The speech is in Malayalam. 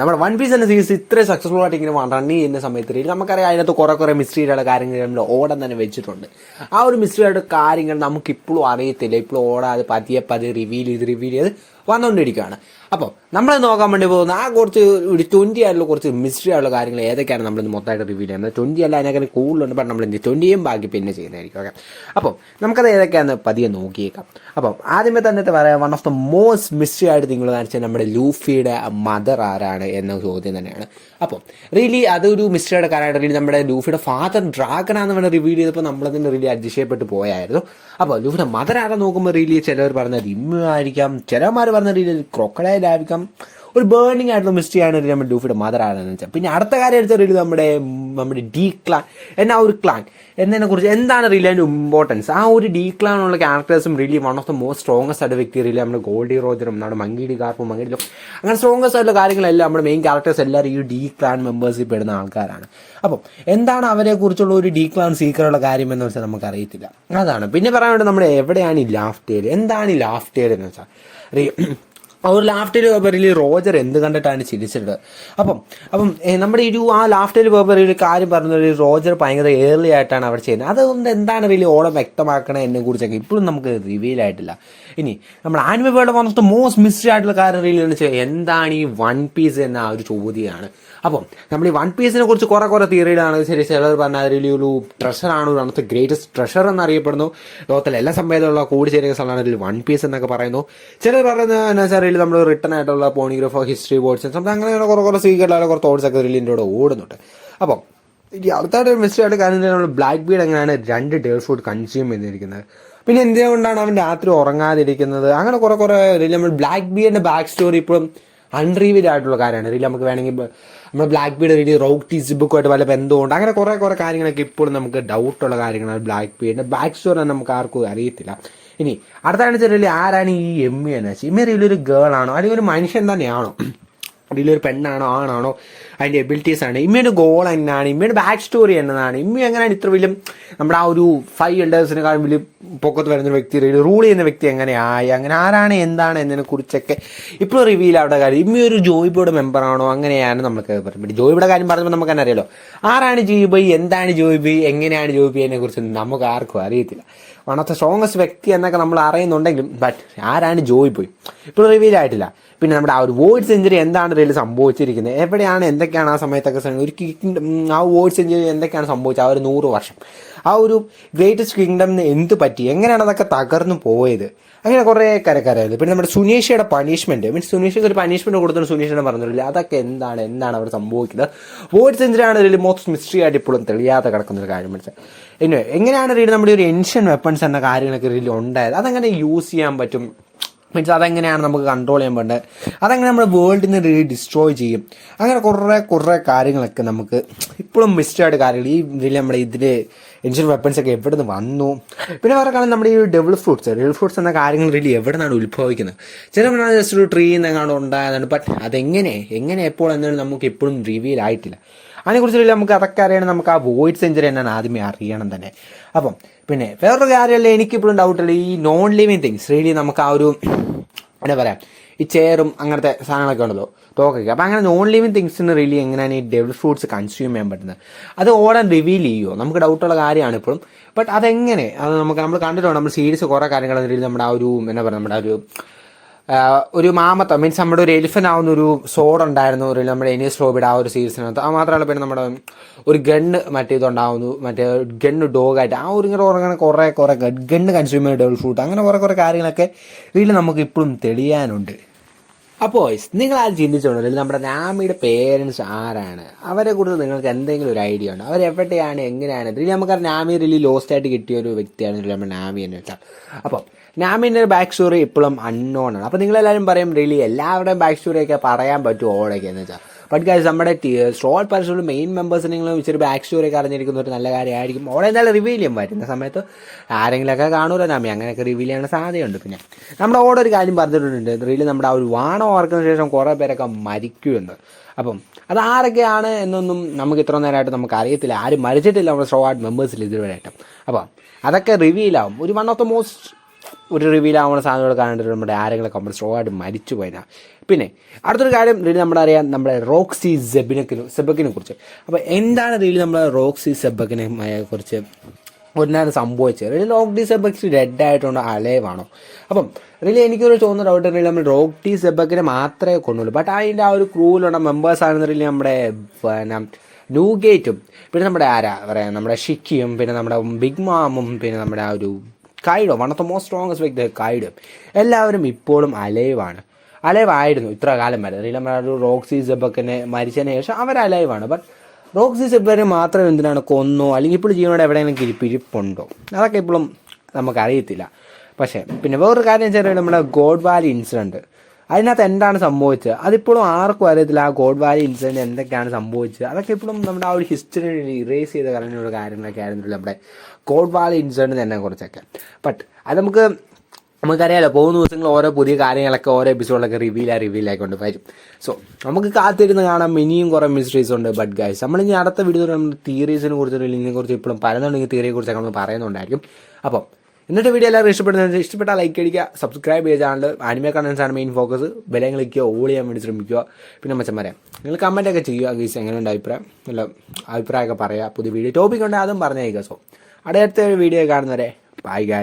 നമ്മുടെ വൺ പീസ് എന്ന സീരീസ് ഇത്രയും സക്സസ്ഫുൾ ആയിട്ട് ഇങ്ങനെ റൺ ചെയ്യുന്ന സമയത്ത് നമുക്കറിയാം അതിനകത്ത് കുറെ മിസ്റ്ററിയുടെ കാര്യങ്ങൾ നമ്മൾ ഓടാൻ തന്നെ വെച്ചിട്ടുണ്ട്. ആ ഒരു മിസ്റ്ററിയുടെ കാര്യങ്ങൾ നമുക്ക് ഇപ്പോഴും അറിയത്തില്ല. ഇപ്പോഴും ഓടാതെ പതിയെ റിവീൽ ചെയ്ത് വന്നുകൊണ്ടിരിക്കുകയാണ്. അപ്പോൾ നമ്മൾ നോക്കാൻ വേണ്ടി പോകുന്ന ആ കുറച്ച് 20 ആയിട്ടുള്ള കുറച്ച് മിസ്റ്ററി ആയിട്ടുള്ള കാര്യങ്ങൾ ഏതൊക്കെയാണ് നമ്മളിന്ന് മൊത്തമായിട്ട് റിവീൽ ചെയ്യുന്നത്. 20 അല്ല, അതിനൊക്കെ കൂടുതലുണ്ട്. ബട്ട് നമ്മൾ 20യും ബാക്കി പിന്നെ ചെയ്യുന്നതായിരിക്കും. ഓക്കെ, അപ്പോൾ നമുക്കത് ഏതൊക്കെയാണെന്ന് പതിയെ നോക്കിയേക്കാം. അപ്പം ആദ്യമേ തന്നെ പറയാം, one of the most mystery ആയിട്ട് നിങ്ങൾ കാണിച്ചാൽ നമ്മുടെ ലൂഫിയുടെ മദർ ആരാണ് എന്ന ചോദ്യം തന്നെയാണ്. അപ്പം റിയലി അതൊരു മിസ്റ്ററിയുടെ കാര്യമായിട്ട് റിയലി നമ്മുടെ ലൂഫിയുടെ ഫാദർ ഡ്രാഗനാന്ന് വേണം റിവീൽ ചെയ്തപ്പോൾ നമ്മളതിന് റിയലി അതിശയപ്പെട്ട് പോയായിരുന്നു. അപ്പോൾ ലൂഫിയുടെ മദർ ആരാ നോക്കുമ്പോൾ റിയലി ചിലർ പറഞ്ഞത് ഇമ്മു ആയിരിക്കാം, ചിലന്മാർ പറഞ്ഞ രീതിയിൽ ക്രൊക്കഡൈൽ ആയിരിക്കാം. ഒരു ബേണിംഗ് ആയിട്ടുള്ള മിസ്റ്ററിയാണ് നമ്മുടെ ലൂഫിയുടെ മദർ ആണെന്ന് വെച്ചാൽ. പിന്നെ അടുത്ത കാര്യം എടുത്ത റിയലി നമ്മുടെ ഡി ക്ലാൻ എന്ന ഒരു ക്ലാൻ എന്നതിനെ കുറിച്ച് എന്താണ് റിയലി അതിൻ്റെ ഇമ്പോർട്ടൻസ്. ആ ഒരു ഡി ക്ലാനുള്ള ക്യാരക്ടേഴ്സും really one of the most strongest ആയിട്ട് വ്യക്തി റിയലി നമ്മുടെ ഗോൾഡി റോജറും നമ്മുടെ മങ്കിഡി കാർപ്പും മങ്കിഡിലും അങ്ങനെ സ്ട്രോങ്ങസ്റ്റ് ആയിട്ടുള്ള കാര്യങ്ങളെല്ലാം നമ്മുടെ മെയിൻ ക്യാരക്ടേഴ്സ് എല്ലാവരും ഈ ഡി ക്ലാൻ മെമ്പേഴ്സിൽ പെടുന്ന ആൾക്കാരാണ്. അപ്പം എന്താണ് അവരെ കുറിച്ചുള്ള ഒരു ഡി ക്ലാൻ സീക്രട്ടുള്ള കാര്യം എന്ന് വെച്ചാൽ നമുക്കറിയത്തില്ല. അതാണ് പിന്നെ പറയാൻ വേണ്ടി നമ്മുടെ എവിടെയാണ് ഈ ലാഫ് ടെയിൽ, എന്താണ് ഈ ലാഫ് ടെയിൽ എന്ന് വെച്ചാൽ ഒരു ലാഫ്റ്റേൽ പേപ്പറിൽ റോജർ എന്ത് കണ്ടിട്ടാണ് ചിരിച്ചിട്ട്. അപ്പം നമ്മുടെ ആ ലാഫ്റ്റേൽ പേപ്പറിൽ കാര്യം പറഞ്ഞത് റോജർ ഭയങ്കര ഏർലി ആയിട്ടാണ് അവിടെ ചെയ്യുന്നത്. അതുകൊണ്ട് എന്താണ് റിയലി ഓളം വ്യക്തമാക്കണേ എന്നെ കുറിച്ചൊക്കെ ഇപ്പോഴും നമുക്ക് റിവീൽ ആയിട്ടില്ല. ഇനി നമ്മൾ anime world one of the most mystery ആയിട്ടുള്ള കാര്യം റിയൽ എന്ന് വെച്ചാൽ എന്താണ് ഈ വൺ പീസ് എന്ന ഒരു ചോദ്യമാണ്. അപ്പം നമ്മൾ ഈ വൺ പീസിനെ കുറിച്ച് കുറെ തിയറിയിലാണ്. ശരി, ചിലർ പറഞ്ഞാൽ അതിൽ ഒരു ട്രഷറാണ്, ഒരു അന്നത്തെ ഗ്രേറ്റസ്റ്റ് ട്രഷർ എന്നറിയപ്പെടുന്നു. ലോകത്തിലെ എല്ലാ സംഭവത്തിലുള്ള കൂടി ചേരുന്ന സ്ഥലമാണ് ഇതിൽ വൺ പീസ് എന്നൊക്കെ പറയുന്നു. ചിലർ പറയുന്നത് എന്താ വെച്ചാൽ നമ്മൾ റിട്ടേൺ ആയിട്ടുള്ള പോണിഗ്രാഫ് ഹിസ്റ്ററി ബോർഡ്സ് അങ്ങനെ കുറെ സീക്രട്ട് കുറേ തോട്ട്സ് ഒക്കെ ഇതിൻ്റെ കൂടെ ഓടുന്നുണ്ട്. അപ്പം ഈ അടുത്തായിട്ട് മിസ്റ്ററി ആയിട്ട് കാര്യം നമ്മൾ ബ്ലാക്ക് ബീഡ് എങ്ങനെയാണ് 2 ഡേ ഫുഡ് കൺസ്യൂം ചെയ്തിരിക്കുന്നത്, പിന്നെ എന്തുകൊണ്ടാണ് അവൻ രാത്രി ഉറങ്ങാതിരിക്കുന്നത്, അങ്ങനെ കുറെ നമ്മൾ ബ്ലാക്ക് ബീഡിന്റെ ബാക്ക് സ്റ്റോറി ഇപ്പോഴും അൺറിവീൽഡ് ആയിട്ടുള്ള കാര്യമാണ്. റിയലി നമുക്ക് വേണമെങ്കിൽ നമ്മൾ ബ്ലാക്ക് ബീഡ് റിയലി റോക്ക് ടീസ് ബുക്കുമായിട്ട് വല്ല ബന്ധമുണ്ട്. അങ്ങനെ കുറെ കാര്യങ്ങളൊക്കെ ഇപ്പോഴും നമുക്ക് ഡൗട്ടുള്ള കാര്യങ്ങളാണ്. ബ്ലാക്ക് ബീഡിന്റെ ബാക്ക് സ്റ്റോറി നമുക്ക് ആർക്കും അറിയത്തില്ല. ഇനി അടുത്താണ് റിയലി ആരാണ് ഈ എമ്മി എന്ന് വെച്ചാൽ, ഇമ്മി റിയലി ഒരു ഗേൾ ആണോ അല്ലെങ്കിൽ ഒരു മനുഷ്യൻ തന്നെയാണോ, അതിലൊരു പെണ്ണാണോ ആണാണോ, അതിൻ്റെ എബിലിറ്റീസ് ആണ്, ഇമ്മയുടെ ഗോൾ എന്നാണ്, ഇമ്മയുടെ ബാക്ക് സ്റ്റോറി എന്നതാണ്, ഇമ്മ എങ്ങനെയാണ് ഇത്ര വലിയ നമ്മുടെ ആ ഒരു 5 എൽഡേഴ്സിനെക്കാളും വലിയ പൊക്കത്ത് വരുന്ന വ്യക്തി റൂൾ ചെയ്യുന്ന വ്യക്തി എങ്ങനെയായി, അങ്ങനെ ആരാണ് എന്താണ് എന്നതിനെ കുറിച്ചൊക്കെ ഇപ്പോൾ റിവീൽ ആവേണ്ട കാര്യം. ഇമ്മ ഒരു ജോയിബോയുടെ മെമ്പറാണോ, അങ്ങനെയാണ് നമുക്ക് പറയുന്നത്. ജോയിബിയുടെ കാര്യം പറയുമ്പോൾ നമുക്ക് തന്നെ അറിയാലോ ആരാണ് ജോയിബൈ, എന്താണ് ജോയിബൈ, എങ്ങനെയാണ് ജോയിബൈ അതിനെ കുറിച്ച് നമുക്ക് ആർക്കും അറിയത്തില്ല. വൺ ഓഫ് ദ സ്ട്രോങ്ങസ്റ്റ് വ്യക്തി എന്നൊക്കെ നമ്മൾ അറിയുന്നുണ്ടെങ്കിലും ബട്ട് ആരാണ് ജോയിബോയ് ഇപ്പോൾ റിവീൽ ആയിട്ടില്ല. പിന്നെ നമ്മുടെ ആ ഒരു വേർഡ് സെഞ്ചുറി എന്താണ് റിയൽ സംഭവിച്ചിരിക്കുന്നത്, എവിടെയാണ് എന്തൊക്കെയാണ് ആ സമയത്തൊക്കെ ഒരു ആ വേർഡ് സെഞ്ചുറി എന്തൊക്കെയാണ് സംഭവിച്ചത്, ആ ഒരു 100 വർഷം ആ ഒരു ഗ്രേറ്റസ്റ്റ് കിങ്ഡമിന് എന്ത് പറ്റി, എങ്ങനെയാണ് അതൊക്കെ തകർന്നു പോയത്, അങ്ങനെ കുറേ കരകരായത്. പിന്നെ നമ്മുടെ സുനീഷയുടെ പണിഷ്മെന്റ് മീൻസ് സുനീഷയ്ക്ക് ഒരു പണിഷ്മെന്റ് കൊടുത്തിട്ട് സുനീഷിനെ പറഞ്ഞില്ല, അതൊക്കെ എന്താണ് അവിടെ സംഭവിക്കുന്നത്. വേർഡ് സെഞ്ചുറി ആണ് റിയലി മോസ്റ്റ് മിസ്റ്ററി ആയിട്ട് ഇപ്പോഴും തെളിയാതെ കിടക്കുന്ന ഒരു കാര്യം. മനസ്സിലായി ഇനി എങ്ങനെയാണ് റിയലി നമ്മുടെ ഒരു ഏൻഷ്യൻ വെപ്പൺസ് എന്ന കാര്യങ്ങളൊക്കെ റിയലി ഉണ്ടായത്, അതെങ്ങനെ യൂസ് ചെയ്യാൻ പറ്റും, മീൻസ് അതെങ്ങനെയാണ് നമുക്ക് കൺട്രോൾ ചെയ്യാൻ പറ്റേണ്ടത്, അതെങ്ങനെ നമ്മുടെ വേൾഡിനെ റിയലി ഡിസ്ട്രോയ് ചെയ്യും, അങ്ങനെ കുറേ കാര്യങ്ങളൊക്കെ നമുക്ക് ഇപ്പോഴും മിസ്റ്റേഡ് കാര്യങ്ങൾ. ഈ റിയലി നമ്മുടെ ഇതിൽ ഏൻഷ്യൻ വെപ്പൺസ് ഒക്കെ എവിടെ നിന്ന് വന്നു, പിന്നെ വേറെ കാണാൻ നമ്മുടെ ഈ ഡെവിൾ ഫ്രൂട്ട്സ് എന്ന കാര്യങ്ങൾ റിയലി എവിടെ നിന്നാണ് ഉത്ഭവിക്കുന്നത്. ചില ജസ്റ്റ് ഒരു ട്രീ എന്നെങ്ങാണ്ട് ഉണ്ടായതാണ്. ബട്ട് അതെങ്ങനെ എപ്പോൾ എന്നാലും നമുക്ക് ഇപ്പോഴും റിവീൽ ആയിട്ടില്ല. അതിനെക്കുറിച്ച് നമുക്ക് അതൊക്കെ അറിയണം. നമുക്ക് ആ വോയിഡ് സെഞ്ചുറി എന്നാണ് ആദ്യമേ അറിയണം തന്നെ. അപ്പം പിന്നെ വേറൊരു കാര്യമല്ല, എനിക്കിപ്പോഴും ഡൗട്ടില്ല, ഈ നോൺ ലിവിങ് തിങ്സ് റിയലി നമുക്ക് ആ ഒരു എന്താ പറയാം, ഈ ചെയറും അങ്ങനത്തെ സാധനങ്ങളൊക്കെ ഉണ്ടല്ലോ, തോക്കൊക്കെ. അപ്പം അങ്ങനെ നോൺ ലിവിങ് തിങ്സിന് റിയലി എങ്ങനെയാണ് ഈ ഡെവിൾ ഫ്രൂട്ട്സ് കൺസ്യൂം ചെയ്യാൻ പറ്റുന്നത്, അത് ഓടാൻ റിവീൽ ചെയ്യുമോ, നമുക്ക് ഡൗട്ടുള്ള കാര്യമാണ് ഇപ്പോഴും. ബട്ട് അതെങ്ങനെ, അത് നമ്മൾ കണ്ടിട്ടുണ്ട്. നമ്മൾ സീരീസ് കുറേ കാര്യങ്ങൾ റിയലി നമ്മുടെ ആ ഒരു എന്താ പറയുക, നമ്മുടെ ഒരു മാമത്ത മീൻസ് നമ്മുടെ ഒരു എലിഫന്റ് ആവുന്ന ഒരു സോഡ് ഉണ്ടായിരുന്നു ഒരു നമ്മുടെ എനിയസ് ലോബിയുടെ ആ ഒരു സീരീസിനകത്ത്. അത് മാത്രമല്ല പിന്നെ നമ്മുടെ ഒരു ഗണ്ണ് ഇതുണ്ടാവുന്നു, മറ്റേ ഗണ്ണ് ഡോഗായിട്ട് ആ ഒരു ഇങ്ങനെ കുറേ ഗണ്ണ് കൺസ്യൂം ചെയ്യുന്ന ഡബിൾ ഫ്രൂട്ട്, അങ്ങനെ കുറേ കാര്യങ്ങളൊക്കെ ഇതിൽ നമുക്ക് ഇപ്പോഴും തെളിയാനുണ്ട്. അപ്പോൾ നിങ്ങൾ ആരും ചിന്തിച്ചോണ്ടല്ലോ നമ്മുടെ നാമിയുടെ പേരൻസ് ആരാണ്, അവരെ കുറിച്ച് നിങ്ങൾക്ക് എന്തെങ്കിലും ഒരു ഐഡിയ ഉണ്ടോ, അവരെവിടെയാണ്, എങ്ങനെയാണ്. ഇതിൽ നമുക്കറിയാം നാമി റിയലി ലോസ്റ്റ് ആയിട്ട് കിട്ടിയ ഒരു വ്യക്തിയാണ് നമ്മുടെ നാമി എന്ന് വെച്ചാൽ. അപ്പം നാമിൻ്റെ ബാക്ക് സ്റ്റോറി ഇപ്പോഴും അൺനോൺ ആണ്. അപ്പോൾ നിങ്ങളെല്ലാവരും പറയും റിയലി എല്ലാവരുടെയും ബാക്ക് സ്റ്റോറിയൊക്കെ പറയാൻ പറ്റും ഓടൊക്കെ എന്ന് വെച്ചാൽ. ബട്ട് ഗൈസ് നമ്മുടെ സ്ട്രോൾ പരിസരമുള്ള മെയിൻ മെമ്പേഴ്സിന് നിങ്ങൾ ഇച്ചിരി ബാക്ക് സ്റ്റോറിയൊക്കെ അറിഞ്ഞിരിക്കുന്ന ഒരു നല്ല കാര്യമായിരിക്കും. ഓടെ എന്തായാലും റിവീൽ ചെയ്യാൻ വരുന്ന സമയത്ത് ആരെങ്കിലുമൊക്കെ കാണൂല നാമി, അങ്ങനെയൊക്കെ റിവീൽ ചെയ്യാൻ സാധ്യതയുണ്ട്. പിന്നെ നമ്മുടെ ഓടെ ഒരു കാര്യം പറഞ്ഞിട്ടുണ്ട്, റിയലി നമ്മുടെ ആ ഒരു വാണ ഓർക്കുന്ന ശേഷം കുറേ പേരൊക്കെ മരിക്കുമെന്ന്. അപ്പം അത് ആരൊക്കെയാണ് എന്നൊന്നും നമുക്ക് ഇത്ര നേരമായിട്ട് നമുക്ക് അറിയത്തില്ല. ആരും മരിച്ചിട്ടില്ല നമ്മുടെ സ്ട്രോ ആർട്ട് മെമ്പേഴ്സിൽ ഇതുവരെയായിട്ടും. അപ്പം അതൊക്കെ റിവീലാവും. ഒരു വൺ ഓഫ് ദ മോസ്റ്റ് ഒരു റിവീൽ ആവുന്ന സാധനങ്ങൾ കാണേണ്ടത് നമ്മുടെ ആരെങ്കിലും നമ്മൾ സ്ട്രോ ആയിട്ട് മരിച്ചു പോയതാണ്. പിന്നെ അടുത്തൊരു കാര്യം റീൽ നമ്മുടെ അറിയാം, നമ്മുടെ റോക്സി സെബക്കിനെ കുറിച്ച്. അപ്പോൾ എന്താണ് റീൽ നമ്മുടെ റോക്സി സെബക്കിനെ കുറിച്ച് ഒന്നാണ് സംഭവിച്ചത്? റീൽ റോക്സി സെബക്ക് ഡെഡ് ആയിട്ടുണ്ടോ അലൈവാണോ? അപ്പം റീൽ എനിക്കൊരു തോന്നുന്ന ഡൗട്ട് റീൽ നമ്മൾ റോക്സി സെബക്കിനെ മാത്രമേ കൊണ്ടുള്ളൂ. ബട്ട് അതിൻ്റെ ആ ഒരു ക്രൂവിലുള്ള മെമ്പേഴ്സാണെന്ന് റീൽ നമ്മുടെ പിന്നെ ന്യൂഗേറ്റും പിന്നെ നമ്മുടെ ആരാ പറയാം നമ്മുടെ ഷിക്കിയും പിന്നെ നമ്മുടെ ബിഗ് മാമും പിന്നെ നമ്മുടെ ആ ഒരു Kaido, one of the most strongest വ്യക്തി കൈഡും എല്ലാവരും ഇപ്പോഴും അലൈവായിരുന്നു ഇത്ര കാലം വരെ. റീൽ നമ്മുടെ ഒരു റോക്സി സെബക്കിനെ മരിച്ചതിന് ശേഷം അവർ അലൈവാണ്. ബട്ട് റോക്സി സെബക്കിനെ മാത്രം എന്തിനാണ് കൊന്നോ അല്ലെങ്കിൽ ഇപ്പോൾ ജീവനോട് എവിടെയെങ്കിലും ഇരിപ്പുണ്ടോ അതൊക്കെ ഇപ്പോഴും നമുക്കറിയത്തില്ല. പക്ഷേ പിന്നെ വേറൊരു കാര്യം വെച്ചാൽ നമ്മുടെ ഗോഡ് വാലി ഇൻസിഡൻറ്റ്, അതിനകത്ത് എന്താണ് സംഭവിച്ചത് അതിപ്പോഴും ആർക്കും അറിയത്തില്ല. ആ ഗോഡ് വാലി ഇൻസിഡൻറ്റ് എന്തൊക്കെയാണ് സംഭവിച്ചത് അതൊക്കെ ഇപ്പോഴും നമ്മുടെ ആ ഒരു ഹിസ്റ്ററി ഇറേസ് ചെയ്ത് കളഞ്ഞൊരു കാര്യങ്ങളൊക്കെ ആയിരുന്നില്ല നമ്മുടെ ഗോഡ് വാലി ഇൻസിഡൻറ്റ് തന്നെ കുറച്ചൊക്കെ. ബട്ട് അത് നമുക്കറിയാലോ, പോകുന്ന ദിവസങ്ങൾ ഓരോ പുതിയ കാര്യങ്ങളൊക്കെ ഓരോ എപ്പിസോഡിലൊക്കെ റിവീലായിക്കൊണ്ട് വരും. സോ നമുക്ക് കാത്തിരുന്ന് കാണാം. ഇനിയും കുറേ മിസ്റ്ററീസ് ഉണ്ട്. ബട്ട് ഗൈസ് നമ്മളിനി അടുത്ത വീഡിയോയിൽ നമ്മൾ തിയറീസിനെ കുറിച്ച് ഇതിനെക്കുറിച്ച് ഇപ്പോഴും പലതുണ്ടെങ്കിൽ തിയറിയെക്കുറിച്ചൊക്കെ നമ്മൾ പറയുന്നുണ്ടായിരിക്കും. അപ്പം ഇന്നത്തെ വീഡിയോ എല്ലാവരും ഇഷ്ടപ്പെട്ടാൽ ലൈക്ക് അടിക്കുക, സബ്സ്ക്രൈബ് ചെയ്യുക ചാനൽ. ആനിമേ കണ്ടൻസാണ് മെയിൻ ഫോക്കസ്. ബെലയും ക്ലിക്കുക, ഓൾ ചെയ്യാൻ വേണ്ടി ശ്രമിക്കുക. പിന്നെ മച്ചന്മാരെ നിങ്ങൾ കമൻറ്റൊക്കെ ചെയ്യുക ഗീസ്, എങ്ങനെയുണ്ട് അഭിപ്രായം, നല്ല അഭിപ്രായമൊക്കെ പറയുക. പുതിയ വീഡിയോ ടോപ്പിക് ഉണ്ടെങ്കിൽ അതും പറഞ്ഞേക്കുക. സോ അടുത്ത വീഡിയോ കാണുന്നവരെ ബൈ ഗൈസ്.